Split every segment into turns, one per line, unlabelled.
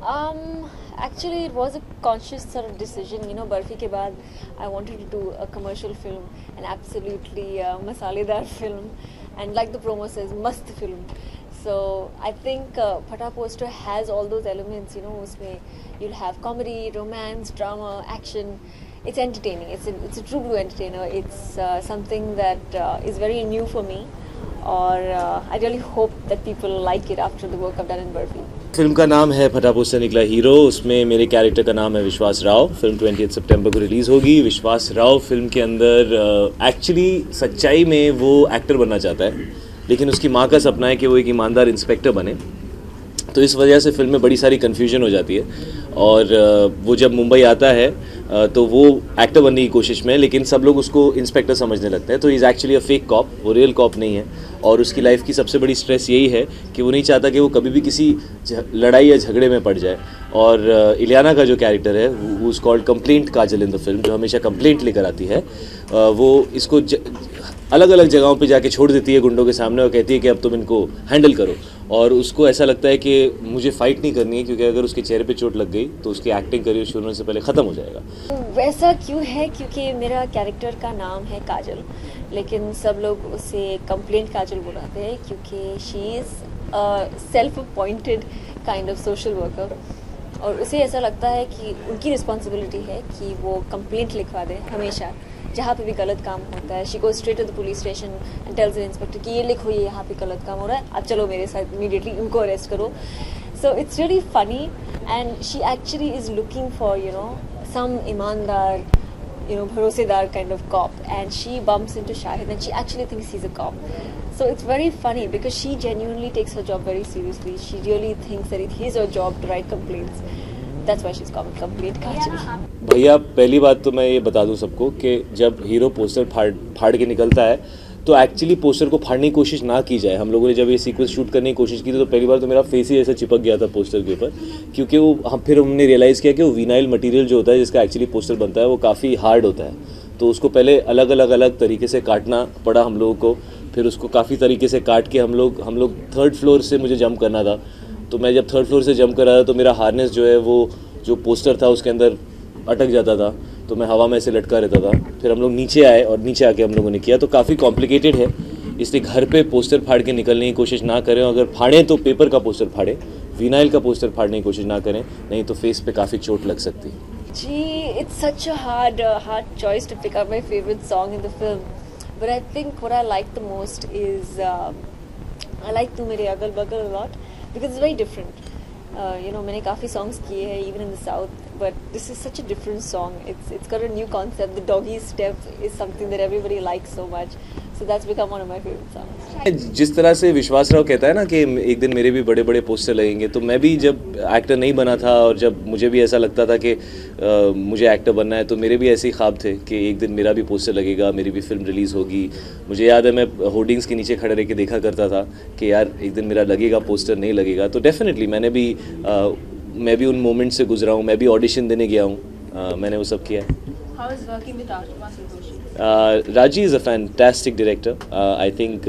Actually, it was a conscious sort of decision. You know, Barfi ke baad, I wanted to do a commercial film, an absolutely masaledar film, and like the promo says, mast film. So I think Phata poster has all those elements. You know, usme you'll have comedy, romance, drama, action. It's entertaining. It's a true blue entertainer. It's something that is very new for me. और I really hope that people like it after the work I've done in Barfi.
Film का नाम है फटा poster निकला hero. उसमें मेरे character का नाम है विश्वास राव। फिल्म 20 सितंबर को रिलीज़ होगी। विश्वास राव फिल्म के अंदर एक्चुअली सच्चाई में वो एक्टर बनना चाहता है, लेकिन उसकी माँ का सपना है कि वो एक ईमानदार इंस्पेक्टर बने। तो इस वजह से फिल्म में बड़ी सारी कन्फ्यूजन हो जाती है और वो जब मुंबई आता है तो वो एक्टर बनने की कोशिश में है, लेकिन सब लोग उसको इंस्पेक्टर समझने लगते हैं। तो is actually a fake cop, वो रियल कॉप नहीं है। और उसकी लाइफ की सबसे बड़ी स्ट्रेस यही है कि वो नहीं चाहता कि वो कभी भी किसी लड़ाई या झगड़े में पड़ जाए। और इलियाना का जो कैरेक्टर है वो is called complaint Kajal in the film, जो हमेशा कंप्लेंट लेकर आती है। वो इसको अलग अलग जगहों पे जाके छोड़ देती है गुंडों के सामने और कहती है कि अब तुम इनको हैंडल करो। और उसको ऐसा लगता है कि मुझे फ़ाइट नहीं करनी है, क्योंकि अगर उसके चेहरे पे चोट लग गई तो उसकी एक्टिंग करियर शुरू होने से पहले ख़त्म हो जाएगा।
वैसा क्यों है? क्योंकि मेरा कैरेक्टर का नाम है काजल, लेकिन सब लोग उसे कंप्लेंट काजल बुलाते हैं, क्योंकि she is self appointed kind of social worker. और उसे ऐसा लगता है कि उनकी रिस्पॉन्सिबिलिटी है कि वो कंप्लेंट लिखवा दें हमेशा जहाँ पे भी गलत काम होता है। She goes straight to the police station and tells the inspector कि ये लिखो, ये यहाँ पे गलत काम हो रहा है, आप चलो मेरे साथ इमीडिएटली इनको अरेस्ट करो। So it's really funny and she actually is looking for some ईमानदार भरोसेदार kind of cop, and she bumps into Shahid and she actually thinks he's a cop. So it's very funny because she genuinely takes her job very seriously. She really thinks that it is her job to write complaints. That's why she's called Complaint Kajal.
भैया पहली बात तो मैं ये बता दूं सबको कि जब हीरो पोस्टर फाड़ के निकलता है तो एक्चुअली पोस्टर को फाड़ने की कोशिश ना की जाए। हम लोगों ने जब ये सीक्वेंस शूट करने की कोशिश की थी तो पहली बार तो मेरा फेस ही ऐसा चिपक गया था पोस्टर के ऊपर, क्योंकि वो फिर हमने रियलाइज़ किया कि वो विनाइल मटेरियल जो होता है जिसका एक्चुअली पोस्टर बनता है वो काफ़ी हार्ड होता है। तो उसको पहले अलग तरीके से काटना पड़ा हम लोगों को। फिर उसको काफ़ी तरीके से काट के हम लोग 3rd फ्लोर से मुझे जंप करना था। तो मैं जब 3rd फ्लोर से जंप कर रहा था तो मेरा हार्नेस जो है वो जो पोस्टर था उसके अंदर अटक जाता था, तो मैं हवा में ऐसे लटका रहता था। फिर हम लोग नीचे आए और नीचे आके हम लोगों ने किया। तो काफ़ी कॉम्प्लिकेटेड है, इसलिए घर पे पोस्टर फाड़ के निकलने की कोशिश ना करें। अगर फाड़ें तो पेपर का पोस्टर फाड़ें, विनाइल का पोस्टर फाड़ने की कोशिश ना करें, नहीं तो फेस पे काफ़ी चोट लग सकती है।
Gee, it's such a hard choice to pick up my favorite song in the film. But I think what I like the most is I like Tu Mere Agal Bagal a lot because it's very different. मैंने काफ़ी songs किए हैं even in the south, but this is such a different song. It's got a new concept. The doggy step is something that everybody likes so much. So that's become one of my favorite songs.
जिस तरह से विश्वास राव कहता है ना कि एक दिन मेरे भी बड़े बड़े पोस्टर लगेंगे, तो मैं भी जब एक्टर नहीं बना था और जब मुझे भी ऐसा लगता था कि मुझे एक्टर बनना है, तो मेरे भी ऐसे ही ख्वाब थे कि एक दिन मेरा भी पोस्टर लगेगा, मेरी भी फिल्म रिलीज़ होगी। मुझे याद है मैं होर्डिंग्स के नीचे खड़े रह के देखा करता था कि यार एक दिन मेरा लगेगा पोस्टर, नहीं लगेगा। तो डेफिनेटली मैं भी उन मोमेंट से गुजरा हूँ, मैं भी ऑडिशन देने गया हूँ, मैंने वो सब किया है।
How is working with Ashutosh Doshi?
Raji is a fantastic director. I think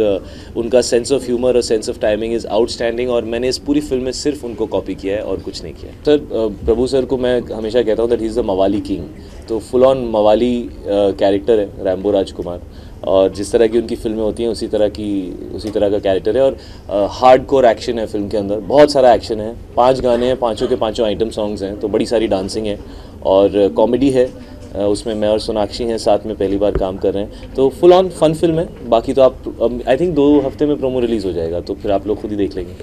उनका सेंस ऑफ ह्यूमर और sense of timing is outstanding, और मैंने इस पूरी फिल्म में सिर्फ उनको कॉपी किया है और कुछ नहीं किया है। सर प्रभु सर को मैं हमेशा कहता हूँ दैट ही इज़ द मवाली किंग। तो फुल ऑन मवाली कैरेक्टर है रैम्बो राजकुमार, और जिस तरह की उनकी फिल्में होती हैं उसी तरह का कैरेक्टर है। और हार्ड कोर एक्शन है फिल्म के अंदर, बहुत सारा एक्शन है, 5 गाने हैं, 5 के 5 आइटम सॉन्ग्स हैं, तो बड़ी सारी डांसिंग है और कॉमेडी है। उसमें मैं और सोनाक्षी हैं साथ में, पहली बार काम कर रहे हैं, तो फुल ऑन फन फिल्म है। बाकी तो आप आई थिंक 2 हफ्ते में प्रोमो रिलीज़ हो जाएगा, तो फिर आप लोग खुद ही देख लेंगे।